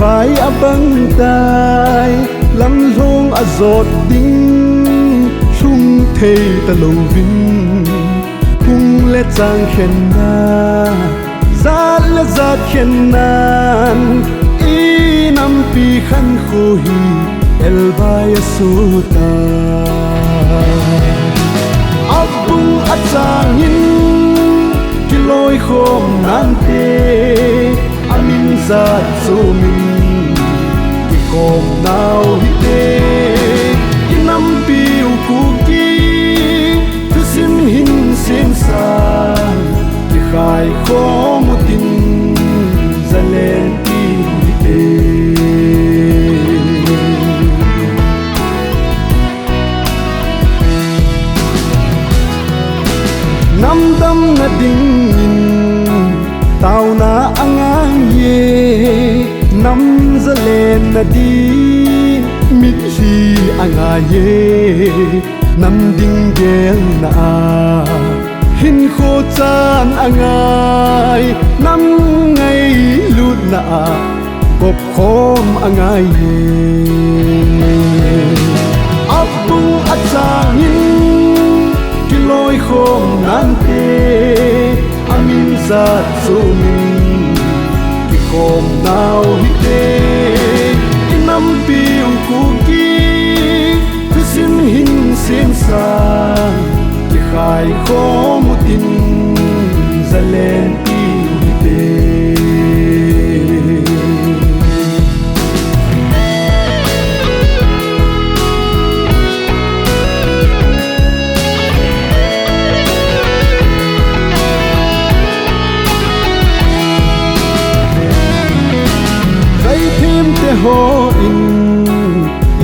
vai abang tai lam long azot ding chung thei ta lo vin hung le chang khen na zat le zat khen nan i nam pi khan kho hi el vai su ta abung achangin kiloi khom nan te amin zat su min ki khom nau hi te inam piu ku ki tu sim hin sim san ki khai khom tin zalen ki hi te nam dam na ding in tao na angang ye nam zalen na di mit hi anga ye nam ding gel na hin kho chan angai nam ngai lut na bop khom angai ye apu achangin kiloi khom nan te amin zat su min ki khom nau hi te inam piu ku ki tu sim hin sim san ki khai khom tin zalen piu hi te ho in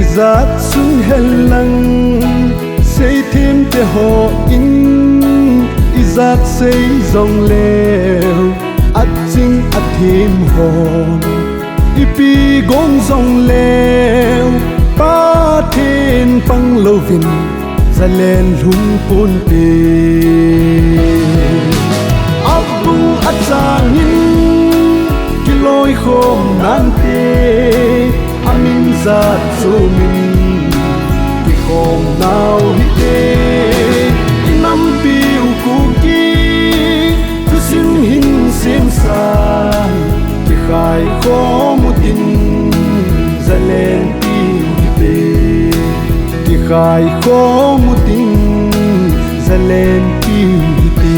izat sun hellang sei thêm te ho in izat sei zong leo at sing at thêm hon ipi gong zong leo pa thiên pang lovin zalen lung pun te abu achangin kiloi khom nan te amin zat su min ki khom nau hi te inam piu ku ki tu sim hin sim san ki khai khom tin zalen piu hi te ki khai khom tin zalen piu hi te